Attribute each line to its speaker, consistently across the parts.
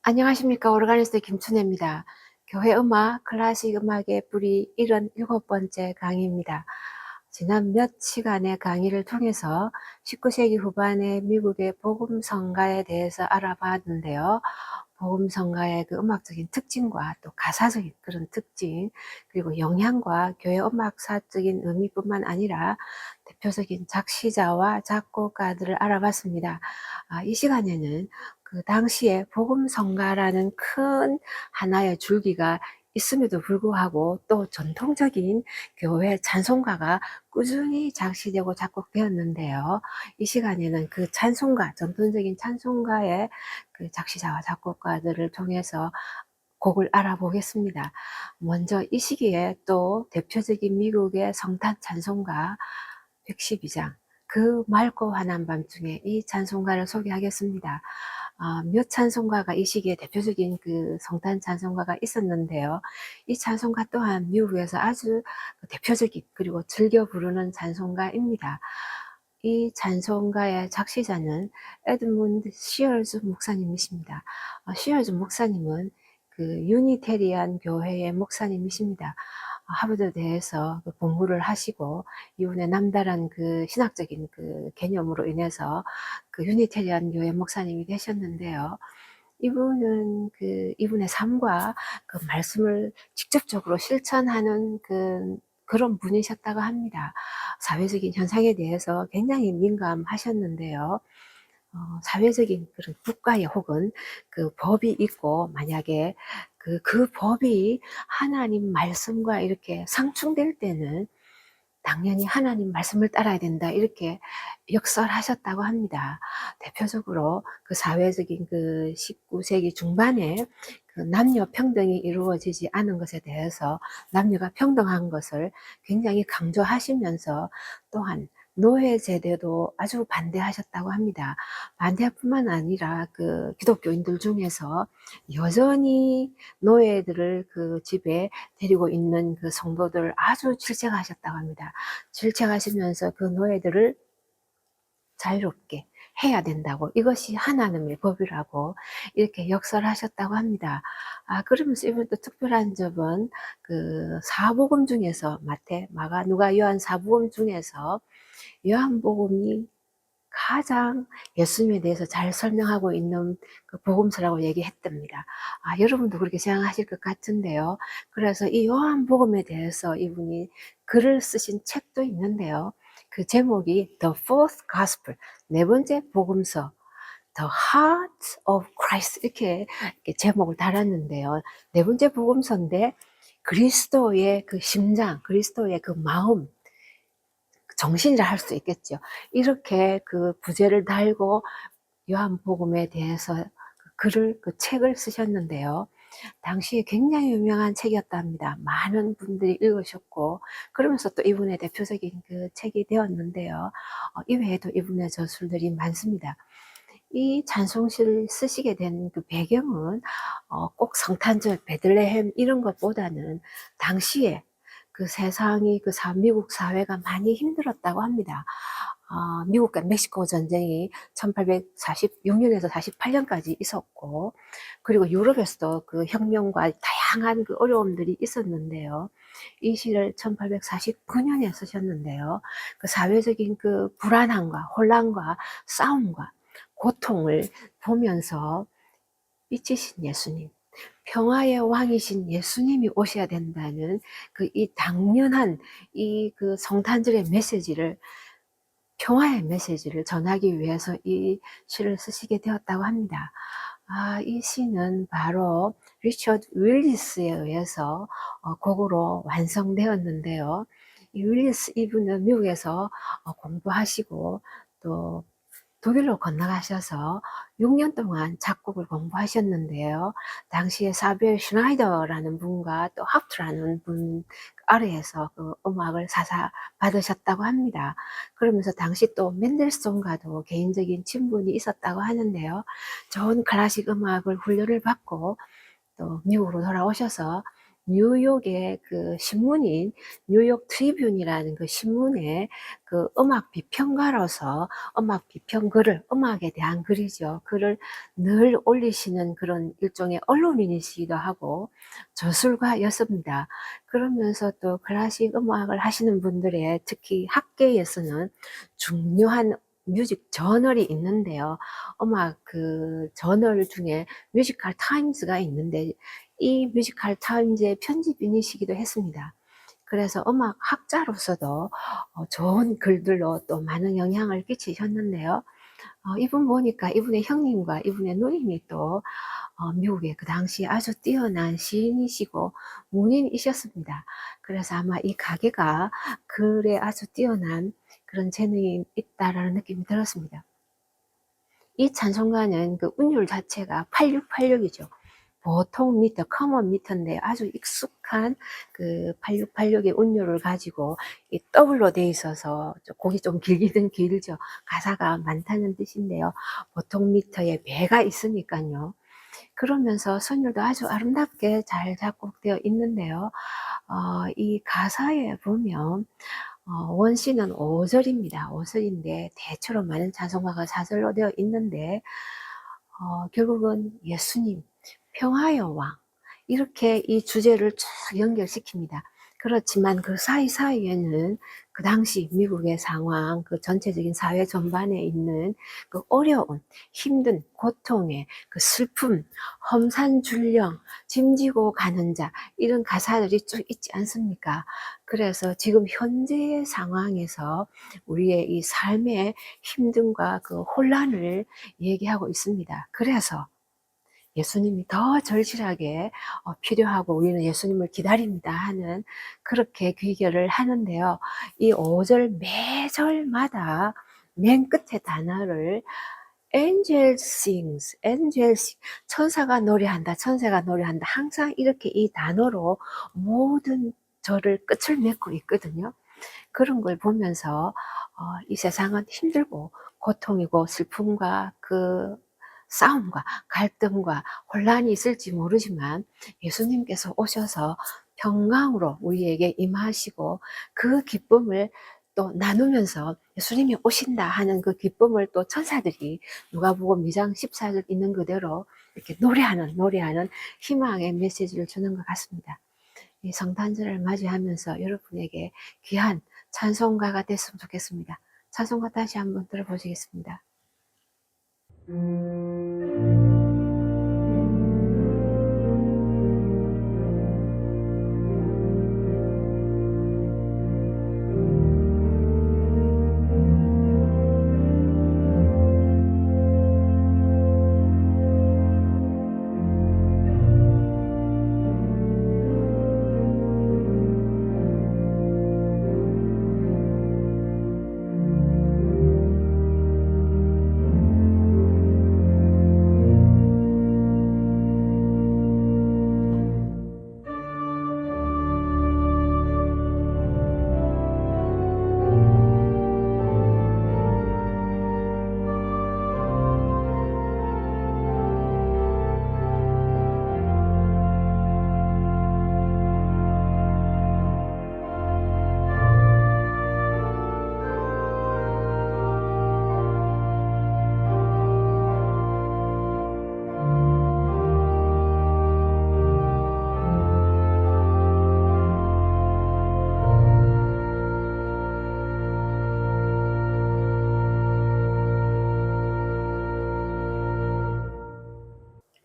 Speaker 1: 안녕하십니까. 오르가니스트 김춘혜입니다. 교회 음악, 클래식 음악의 뿌리 77번째 강의입니다. 지난 몇 시간의 강의를 통해서 19세기 후반의 미국의 복음성가에 대해서 알아봤는데요. 복음성가의 그 음악적인 특징과 또 가사적인 그런 특징, 그리고 영향과 교회 음악사적인 의미뿐만 아니라 대표적인 작시자와 작곡가들을 알아봤습니다. 이 시간에는 그 당시에 복음성가라는 큰 하나의 줄기가 있음에도 불구하고 또 전통적인 교회 찬송가가 꾸준히 작시되고 작곡되었는데요. 이 시간에는 그 찬송가, 전통적인 찬송가의 그 작시자와 작곡가들을 통해서 곡을 알아보겠습니다. 먼저 이 시기에 또 대표적인 미국의 성탄 찬송가 112장, 그 맑고 환한 밤중에 이 찬송가를 소개하겠습니다. 몇 찬송가가 이 시기에 대표적인 그 성탄 찬송가가 있었는데요. 이 찬송가 또한 미국에서 아주 대표적인 그리고 즐겨 부르는 찬송가입니다. 이 찬송가의 작시자는 에드문드 시얼즈 목사님이십니다. 시얼즈 목사님은 그 유니테리안 교회의 목사님이십니다. 하버드대에서 공부를 하시고 이분의 남다른 그 신학적인 그 개념으로 인해서 그 유니테리안 교회 목사님이 되셨는데요. 이분은 이분의 삶과 그 말씀을 직접적으로 실천하는 그런 분이셨다고 합니다. 사회적인 현상에 대해서 굉장히 민감하셨는데요. 사회적인 그런 국가에 혹은 그 법이 있고 만약에 그 법이 하나님 말씀과 이렇게 상충될 때는 당연히 하나님 말씀을 따라야 된다 이렇게 역설하셨다고 합니다. 대표적으로 그 사회적인 그 19세기 중반에 그 남녀 평등이 이루어지지 않은 것에 대해서 남녀가 평등한 것을 굉장히 강조하시면서 또한 노예 제도도 아주 반대하셨다고 합니다. 반대뿐만 아니라 그 기독교인들 중에서 여전히 노예들을 그 집에 데리고 있는 그 성도들을 아주 질책하셨다고 합니다. 질책하시면서 그 노예들을 자유롭게 해야 된다고, 이것이 하나님의 법이라고 이렇게 역설하셨다고 합니다. 그러면서 이번 또 특별한 점은 그 사복음 중에서 마태, 마가, 누가, 요한 사복음 중에서 요한복음이 가장 예수님에 대해서 잘 설명하고 있는 그 복음서라고 얘기했답니다. 여러분도 그렇게 생각하실 것 같은데요. 그래서 이 요한복음에 대해서 이분이 글을 쓰신 책도 있는데요. 그 제목이 The Fourth Gospel, 네 번째 복음서, The Heart of Christ 이렇게 제목을 달았는데요. 네 번째 복음서인데 그리스도의 그 심장, 그리스도의 그 마음, 정신이라 할 수 있겠죠. 이렇게 그 부제를 달고 요한복음에 대해서 그 책을 쓰셨는데요. 당시에 굉장히 유명한 책이었답니다. 많은 분들이 읽으셨고, 그러면서 또 이분의 대표적인 그 책이 되었는데요. 이외에도 이분의 저술들이 많습니다. 이 찬송시를 쓰시게 된 그 배경은 꼭 성탄절, 베들레헴 이런 것보다는 당시에 그 세상이 미국 사회가 많이 힘들었다고 합니다. 미국과 멕시코 전쟁이 1846년에서 48년까지 있었고, 그리고 유럽에서도 그 혁명과 다양한 그 어려움들이 있었는데요. 이 시를 1849년에 쓰셨는데요. 그 사회적인 그 불안함과 혼란과 싸움과 고통을 보면서 삐치신 예수님, 평화의 왕이신 예수님이 오셔야 된다는 이 당연한 그 성탄절의 메시지를, 평화의 메시지를 전하기 위해서 이 시를 쓰시게 되었다고 합니다. 이 시는 바로 리처드 윌리스에 의해서 곡으로 완성되었는데요. 이 윌리스 이분은 미국에서 공부하시고 또 독일로 건너가셔서 6년 동안 작곡을 공부하셨는데요. 당시에 사비엘 슈나이더라는 분과 또 하프트라는 분 아래에서 그 음악을 사사 받으셨다고 합니다. 그러면서 당시 또 멘델스존과도 개인적인 친분이 있었다고 하는데요. 좋은 클래식 음악을 훈련을 받고 또 미국으로 돌아오셔서 뉴욕의 그 신문인 뉴욕 트리뷴이라는 그 신문의 그 음악 비평가로서 음악 비평글을, 음악에 대한 글이죠. 글을 늘 올리시는 그런 일종의 언론인이시기도 하고 저술가였습니다. 그러면서 또 클래식 음악을 하시는 분들의 특히 학계에서는 중요한 뮤직 저널이 있는데요. 음악 그 저널 중에 뮤지컬 타임즈가 있는데 이 뮤지컬 타임즈의 편집인이시기도 했습니다. 그래서 음악 학자로서도 좋은 글들로 또 많은 영향을 끼치셨는데요. 이분 보니까 이분의 형님과 이분의 누님이 또 미국의 그 당시 아주 뛰어난 시인이시고 문인이셨습니다. 그래서 아마 이 가게가 글에 아주 뛰어난 그런 재능이 있다라는 느낌이 들었습니다. 이 찬송가는 그 운율 자체가 8686이죠. 보통 미터, 커먼 미터인데 아주 익숙한 그 8686의 운율을 가지고 이 더블로 돼 있어서 곡이 좀 길기는 길죠. 가사가 많다는 뜻인데요. 보통 미터에 배가 있으니까요. 그러면서 선율도 아주 아름답게 잘 작곡되어 있는데요. 이 가사에 보면 원시는 5절입니다. 5절인데 대체로 많은 찬송가가 4절로 되어 있는데 결국은 예수님, 평화의 왕, 이렇게 이 주제를 쫙 연결시킵니다. 그렇지만 그 사이사이에는 그 당시 미국의 상황, 그 전체적인 사회 전반에 있는 그 어려운, 힘든, 고통의 그 슬픔, 험산줄령, 짐지고 가는 자, 이런 가사들이 쭉 있지 않습니까? 그래서 지금 현재의 상황에서 우리의 이 삶의 힘듦과 그 혼란을 얘기하고 있습니다. 그래서 예수님이 더 절실하게 필요하고 우리는 예수님을 기다립니다 하는 그렇게 귀결을 하는데요. 이 5절 매절마다 맨 끝에 단어를 angel sings, angel sings, 천사가 노래한다, 천사가 노래한다. 항상 이렇게 이 단어로 모든 절을 끝을 맺고 있거든요. 그런 걸 보면서 이 세상은 힘들고 고통이고 슬픔과 그 싸움과 갈등과 혼란이 있을지 모르지만 예수님께서 오셔서 평강으로 우리에게 임하시고 그 기쁨을 또 나누면서 예수님이 오신다 하는 그 기쁨을 또 천사들이 누가복음 2장 14절 있는 그대로 이렇게 노래하는 희망의 메시지를 주는 것 같습니다. 이 성탄절을 맞이하면서 여러분에게 귀한 찬송가가 됐으면 좋겠습니다. 찬송가 다시 한번 들어보시겠습니다.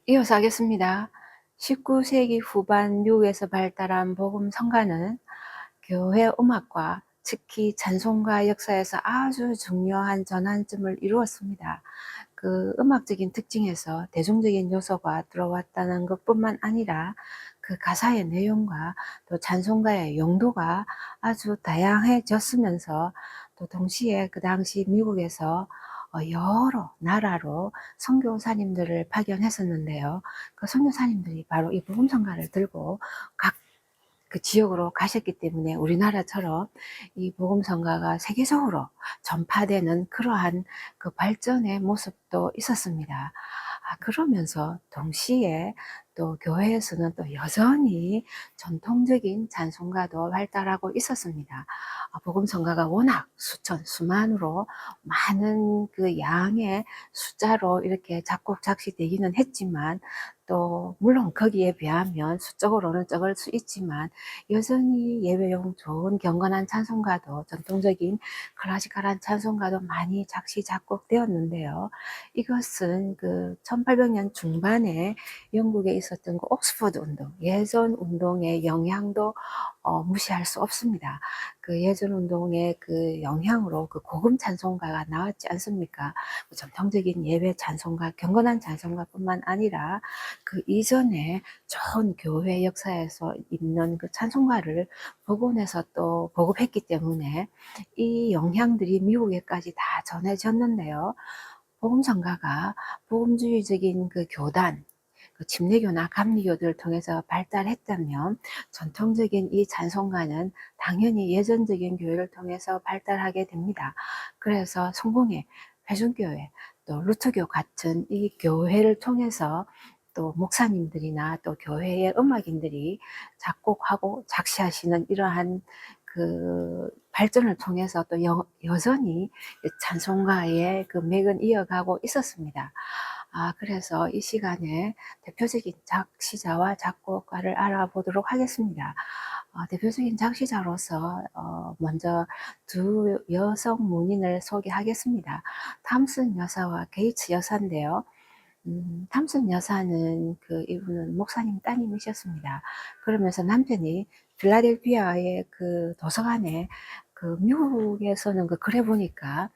Speaker 1: 이어서 하겠습니다. 19세기 후반 미국에서 발달한 복음 성가는 교회 음악과 특히 찬송가 역사에서 아주 중요한 전환점을 이루었습니다. 그 음악적인 특징에서 대중적인 요소가 들어왔다는 것뿐만 아니라 그 가사의 내용과 또 찬송가의 용도가 아주 다양해졌으면서 또 동시에 그 당시 미국에서 여러 나라로 선교사님들을 파견했었는데요. 그 선교사님들이 바로 이 복음성가를 들고 각 그 지역으로 가셨기 때문에 우리나라처럼 이 복음성가가 세계적으로 전파되는 그러한 그 발전의 모습도 있었습니다. 그러면서 동시에 또 교회에서는 또 여전히 전통적인 찬송가도 발달하고 있었습니다. 복음성가가 워낙 수만으로 많은 그 양의 숫자로 이렇게 작곡 작시되기는 했지만, 또 물론 거기에 비하면 수적으로는 적을 수 있지만 여전히 예배용 좋은 경건한 찬송가도, 전통적인 클래식한 찬송가도 많이 작시 작곡되었는데요. 이것은 그 1800년 중반에 영국에 있었던 그 옥스퍼드 운동, 예전 운동의 영향도 무시할 수 없습니다. 그 예전 운동의 그 영향으로 그 복음 찬송가가 나왔지 않습니까? 그 전통적인 예배 찬송가, 경건한 찬송가뿐만 아니라 그 이전에 전 교회 역사에서 있는 그 찬송가를 복원해서 또 보급했기 때문에 이 영향들이 미국에까지 다 전해졌는데요. 복음성가가 복음주의적인 그 교단, 그 침례교나 감리교들을 통해서 발달했다면, 전통적인 이 찬송가는 당연히 예전적인 교회를 통해서 발달하게 됩니다. 그래서 성공회, 회중교회, 또 루터교 같은 이 교회를 통해서 또 목사님들이나 또 교회의 음악인들이 작곡하고 작시하시는 이러한 그 발전을 통해서 또 여전히 찬송가의 그 맥은 이어가고 있었습니다. 그래서 이 시간에 대표적인 작시자와 작곡가를 알아보도록 하겠습니다. 대표적인 작시자로서 먼저 두 여성 문인을 소개하겠습니다. 탐슨 여사와 게이츠 여사인데요. 탐슨 여사는 이분은 목사님 따님이셨습니다. 그러면서 남편이 필라델피아의 그 도서관에, 미국에서는 그래 보니까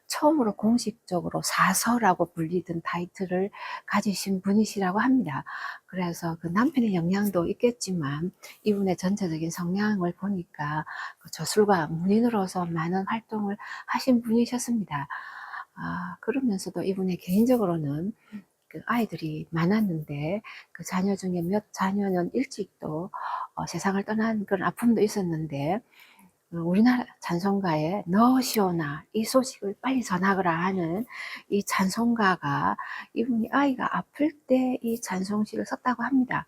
Speaker 1: 처음으로 공식적으로 사서라고 불리던 타이틀을 가지신 분이시라고 합니다. 그래서 그 남편의 영향도 있겠지만 이분의 전체적인 성향을 보니까 그 저술가 문인으로서 많은 활동을 하신 분이셨습니다. 그러면서도 이분의 개인적으로는 그 아이들이 많았는데, 그 자녀 중에 몇 자녀는 일찍 또 세상을 떠난 그런 아픔도 있었는데, 우리나라 찬송가에 넣으시오나 이 소식을 빨리 전하거라 하는 이 찬송가가, 이분이 아이가 아플 때 이 찬송시를 썼다고 합니다.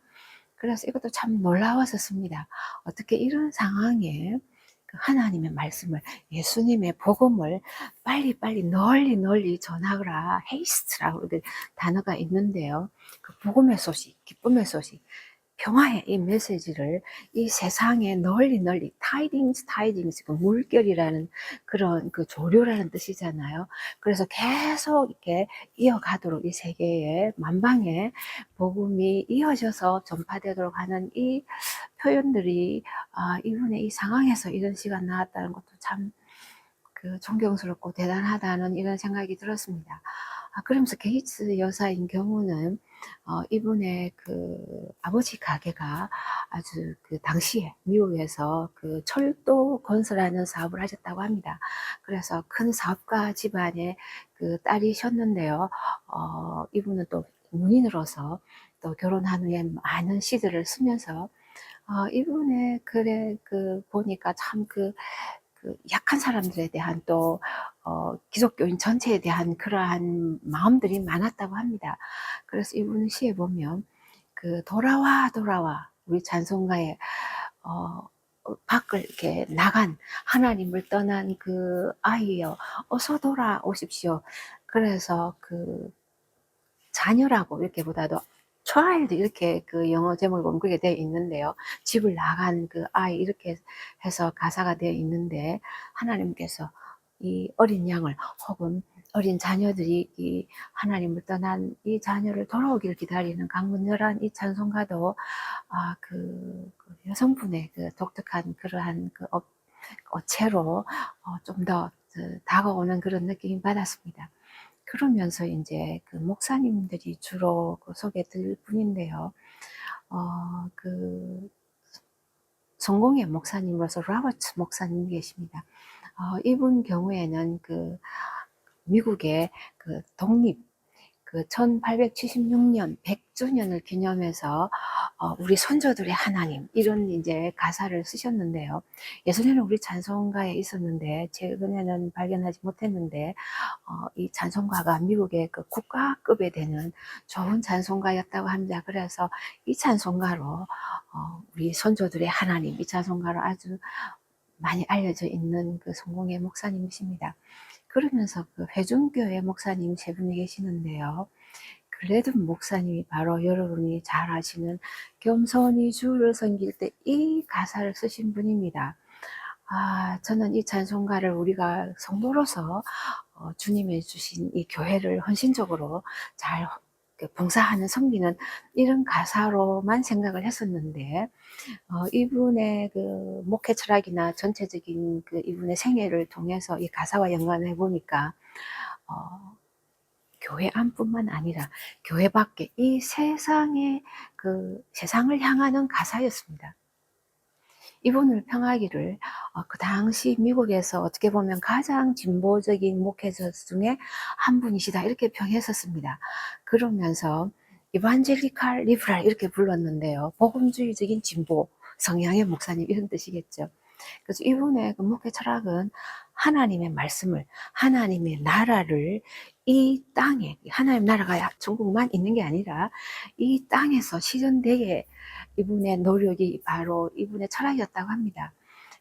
Speaker 1: 그래서 이것도 참 놀라웠었습니다. 어떻게 이런 상황에 그 하나님의 말씀을, 예수님의 복음을 빨리빨리 널리 전하거라, 헤이스트라고 단어가 있는데요. 그 복음의 소식, 기쁨의 소식, 평화의 이 메시지를 이 세상에 널리, 타이딩스, 그 물결이라는 그런 그 조류라는 뜻이잖아요. 그래서 계속 이렇게 이어가도록, 이 세계에 만방에 복음이 이어져서 전파되도록 하는 이 표현들이, 이분의 이 상황에서 이런 시가 나왔다는 것도 참 그 존경스럽고 대단하다는 이런 생각이 들었습니다. 그러면서 게이츠 여사인 경우는 이분의 그 아버지 가게가 아주 그 당시에 미국에서 그 철도 건설하는 사업을 하셨다고 합니다. 그래서 큰 사업가 집안의 그 딸이셨는데요. 이분은 또 문인으로서 또 결혼한 후에 많은 시들을 쓰면서 이분의 글에 보니까 참 약한 사람들에 대한, 또 기독교인 전체에 대한 그러한 마음들이 많았다고 합니다. 그래서 이분 시에 보면 돌아와 우리 찬송가에 밖을 이렇게 나간, 하나님을 떠난 그 아이여 어서 돌아오십시오. 그래서 자녀라고 이렇게보다도 child, 이렇게 그 영어 제목을 보면 그렇게 되어 있는데요. 집을 나간 그 아이, 이렇게 해서 가사가 되어 있는데, 하나님께서 이 어린 양을, 혹은 어린 자녀들이 이 하나님을 떠난 이 자녀를 돌아오기를 기다리는 강문열한 이 찬송가도 그 여성분의 그 독특한 그러한 어체로 좀 더 다가오는 그런 느낌이 받았습니다. 그러면서 이제 그 목사님들이 주로 소개될 분인데요. 성공의 목사님으로서 로버트 목사님이 계십니다. 이분 경우에는 미국의 독립 그 1876년 100주년을 기념해서 우리 선조들의 하나님 이런 이제 가사를 쓰셨는데요. 예전에는 우리 찬송가에 있었는데 최근에는 발견하지 못했는데 이 찬송가가 미국의 그 국가급에 되는 좋은 찬송가였다고 합니다. 그래서 이 찬송가로 우리 선조들의 하나님 이 찬송가로 아주 많이 알려져 있는 그 성공의 목사님이십니다. 그러면서 그 회중교회 목사님 세 분이 계시는데요. 글래든 목사님이 바로 여러분이 잘 아시는 겸손히 주를 섬길 때 이 가사를 쓰신 분입니다. 저는 이 찬송가를 우리가 성도로서 주님이 주신 이 교회를 헌신적으로 잘 봉사하는 섬기는 이런 가사로만 생각을 했었는데 이분의 그 목회 철학이나 전체적인 그 이분의 생애를 통해서 이 가사와 연관을 해보니까 교회 안뿐만 아니라 교회 밖에 이 세상의 그 세상을 향하는 가사였습니다. 이분을 평하기를 그 당시 미국에서 어떻게 보면 가장 진보적인 목회자 중에 한 분이시다 이렇게 평했었습니다. 그러면서 이반젤리칼 리브랄 이렇게 불렀는데요. 복음주의적인 진보 성향의 목사님 이런 뜻이겠죠. 그래서 이분의 그 목회 철학은 하나님의 말씀을 하나님의 나라를 이 땅에 하나님 나라가 중국만 있는 게 아니라 이 땅에서 실현되게 이분의 노력이 바로 이분의 철학이었다고 합니다.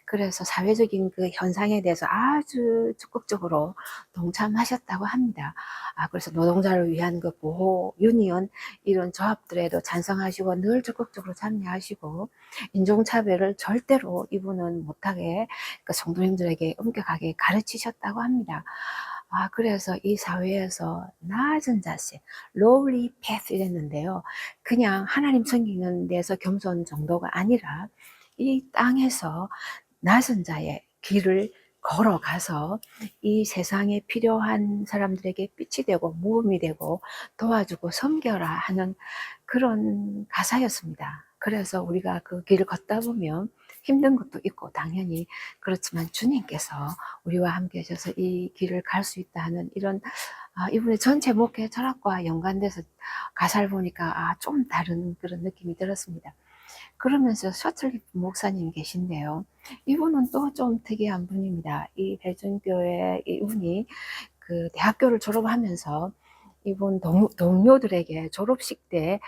Speaker 1: 그래서 사회적인 그 현상에 대해서 아주 적극적으로 동참하셨다고 합니다. 그래서 노동자를 위한 그 보호 유니언 이런 조합들에도 찬성하시고 늘 적극적으로 참여하시고 인종차별을 절대로 이분은 못하게 그 성도님들에게 엄격하게 가르치셨다고 합니다. 그래서 이 사회에서 낮은 자세, lowly path 이랬는데요. 그냥 하나님 섬기는 데서 겸손 정도가 아니라 이 땅에서 낮은 자의 길을 걸어가서 이 세상에 필요한 사람들에게 빛이 되고 모험이 되고 도와주고 섬겨라 하는 그런 가사였습니다. 그래서 우리가 그 길을 걷다 보면 힘든 것도 있고 당연히 그렇지만 주님께서 우리와 함께 하셔서 이 길을 갈 수 있다 하는 이런 이분의 전체 목회 철학과 연관돼서 가사를 보니까 좀 다른 그런 느낌이 들었습니다. 그러면서 셔틀리프 목사님 계신데요. 이분은 또 좀 특이한 분입니다. 이 회중교회 이분이 그 대학교를 졸업하면서 이분 동료들에게 졸업식 때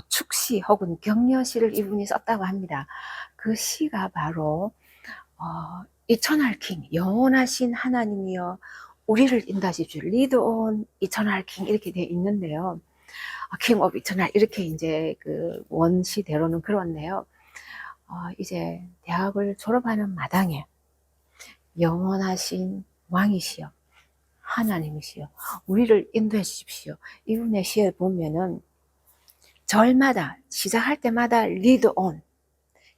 Speaker 1: 축시 혹은 격려시를 이분이 썼다고 합니다. 그 시가 바로 이터널 킹, 영원하신 하나님이여 우리를 인도하십시오. 리드 온 이터널 킹 이렇게 되어 있는데요. 킹 오브 이터널 이렇게 이제 그 원시대로는 그렇네요. 이제 대학을 졸업하는 마당에 영원하신 왕이시여 하나님이시여 우리를 인도해 주십시오. 이분의 시에 보면은 절마다 시작할 때마다 lead on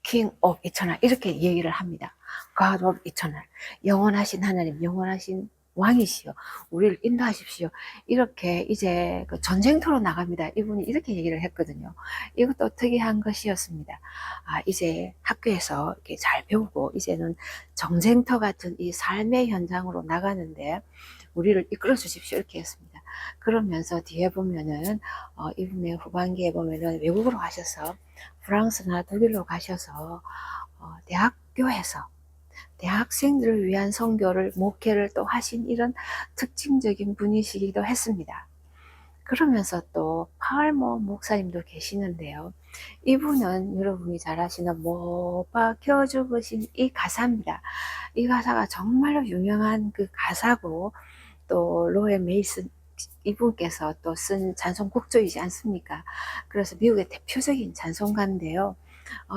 Speaker 1: King of Eternal 이렇게 얘기를 합니다. God of Eternal 영원하신 하나님 영원하신 왕이시여 우리를 인도하십시오. 이렇게 이제 그 전쟁터로 나갑니다. 이분이 이렇게 얘기를 했거든요. 이것도 특이한 것이었습니다. 이제 학교에서 이렇게 잘 배우고 이제는 전쟁터 같은 이 삶의 현장으로 나가는데 우리를 이끌어 주십시오 이렇게 했습니다. 그러면서 뒤에 보면은 이분의 후반기에 보면은 외국으로 가셔서 프랑스나 독일로 가셔서 대학교에서 대학생들을 위한 선교를 목회를 또 하신 이런 특징적인 분이시기도 했습니다. 그러면서 또 팔모 목사님도 계시는데요. 이분은 여러분이 잘 아시는 못 박혀 죽으신 이 가사입니다. 이 가사가 정말로 유명한 그 가사고 또 로에 메이슨 이분께서 또 쓴 찬송 곡조이지 않습니까? 그래서 미국의 대표적인 찬송가인데요.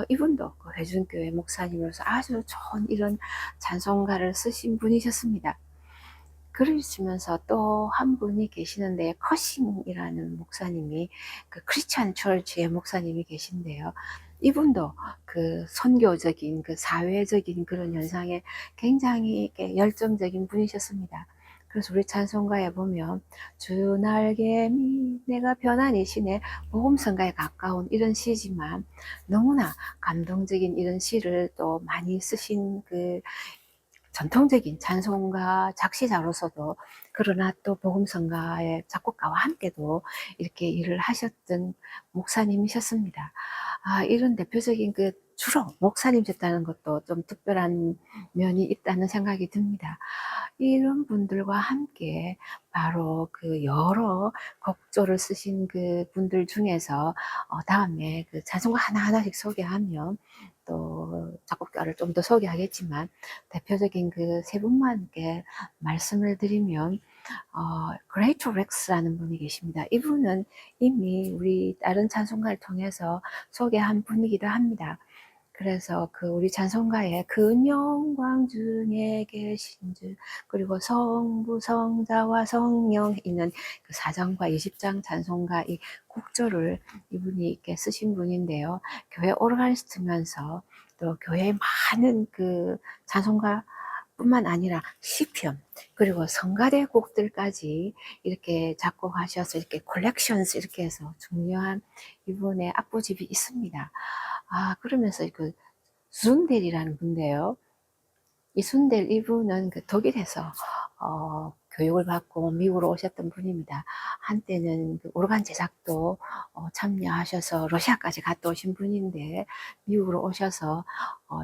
Speaker 1: 이분도 그 회중교회 목사님으로서 아주 좋은 이런 찬송가를 쓰신 분이셨습니다. 그러시면서 또 한 분이 계시는데 커싱이라는 목사님이 그 크리스찬 처치의 목사님이 계신데요. 이분도 그 선교적인 그 사회적인 그런 현상에 굉장히 열정적인 분이셨습니다. 그래서 우리 찬송가에 보면 주 날개미 내가 편안히 시내 복음성가에 가까운 이런 시지만 너무나 감동적인 이런 시를 또 많이 쓰신 그 전통적인 찬송가 작시자로서도 그러나 또 복음성가의 작곡가와 함께도 이렇게 일을 하셨던 목사님이셨습니다. 이런 대표적인 주로 목사님이셨다는 것도 좀 특별한 면이 있다는 생각이 듭니다. 이런 분들과 함께 바로 여러 곡조를 쓰신 분들 중에서 다음에 찬송가 하나하나씩 소개하면 또 작곡가를 좀 더 소개하겠지만, 대표적인 세 분만께 말씀을 드리면 그레이토 렉스라는 분이 계십니다. 이분은 이미 우리 다른 찬송가를 통해서 소개한 분이기도 합니다. 그래서 우리 찬송가에 영광 중에 계신 주, 그리고 성부 성자와 성령 있는 4장과 20장 찬송가 이 곡조를 이분이 이렇게 쓰신 분인데요. 교회 오르가니스트면서 또 교회의 많은 찬송가 뿐만 아니라 시편, 그리고 성가대 곡들까지 이렇게 작곡하셔서 이렇게 콜렉션스 이렇게 해서 중요한 이분의 악보집이 있습니다. 그러면서 순델이라는 분인데요. 이 순델 이분은 독일에서 교육을 받고 미국으로 오셨던 분입니다. 한때는 오르간 제작도 참여하셔서 러시아까지 갔다 오신 분인데, 미국으로 오셔서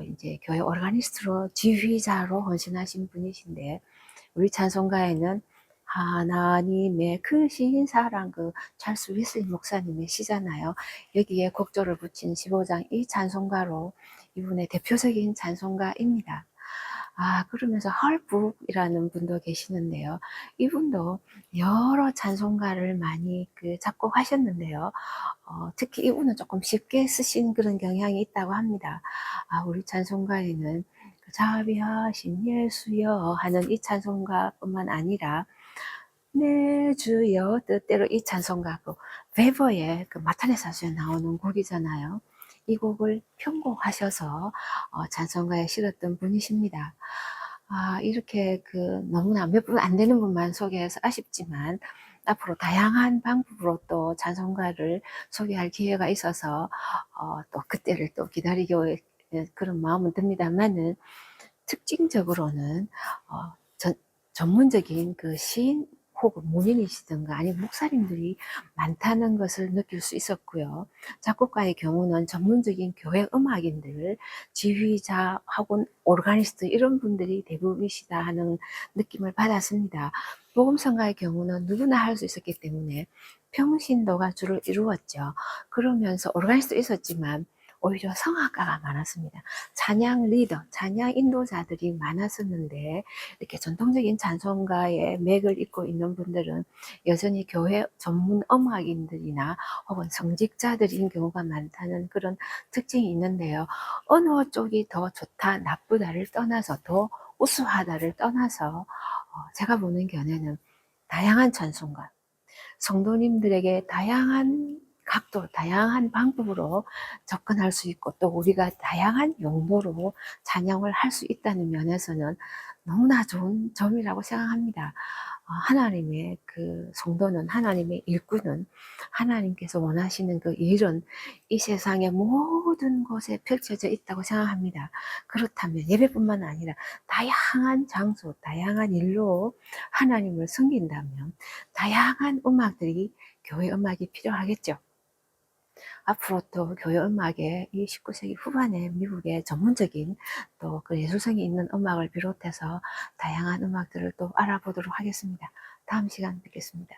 Speaker 1: 이제 교회 오르가니스트로 지휘자로 헌신하신 분이신데, 우리 찬송가에는 하나님의 크신 사랑, 찰스 위슬리 목사님의 시잖아요. 여기에 곡조를 붙인 15장 이 찬송가로 이분의 대표적인 찬송가입니다. 그러면서 헐북이라는 분도 계시는데요. 이분도 여러 찬송가를 많이 작곡하셨는데요. 특히 이분은 조금 쉽게 쓰신 그런 경향이 있다고 합니다. 우리 찬송가에는 자비하신 예수여 하는 이 찬송가뿐만 아니라 내 주여 뜻대로 이 찬송가 베버의 마타네사수에 나오는 곡이잖아요. 이 곡을 편곡하셔서 찬송가에 실었던 분이십니다. 이렇게 너무나 몇 분 안 되는 분만 소개해서 아쉽지만, 앞으로 다양한 방법으로 또 찬송가를 소개할 기회가 있어서 또 그때를 또 기다리고 그런 마음은 듭니다만은, 특징적으로는 전문적인 시인 혹은 문인이시든가 아니면 목사님들이 많다는 것을 느낄 수 있었고요. 작곡가의 경우는 전문적인 교회 음악인들, 지휘자 혹은 오르가니스트 이런 분들이 대부분이시다 하는 느낌을 받았습니다. 복음성가의 경우는 누구나 할 수 있었기 때문에 평신도가 주를 이루었죠. 그러면서 오르가니스트도 있었지만 오히려 성악가가 많았습니다. 찬양 리더, 찬양 인도자들이 많았었는데, 이렇게 전통적인 찬송가의 맥을 잇고 있는 분들은 여전히 교회 전문 음악인들이나 혹은 성직자들인 경우가 많다는 그런 특징이 있는데요. 어느 쪽이 더 좋다, 나쁘다를 떠나서, 더 우수하다를 떠나서 제가 보는 견해는 다양한 찬송가, 성도님들에게 다양한 각도, 다양한 방법으로 접근할 수 있고, 또 우리가 다양한 용도로 찬양을 할 수 있다는 면에서는 너무나 좋은 점이라고 생각합니다. 하나님의 성도는, 하나님의 일꾼은 하나님께서 원하시는 일은 이 세상의 모든 곳에 펼쳐져 있다고 생각합니다. 그렇다면 예배뿐만 아니라 다양한 장소, 다양한 일로 하나님을 섬긴다면 다양한 음악들이, 교회 음악이 필요하겠죠. 앞으로 또 교회 음악에 이 19세기 후반에 미국의 전문적인 또 예술성이 있는 음악을 비롯해서 다양한 음악들을 또 알아보도록 하겠습니다. 다음 시간 뵙겠습니다.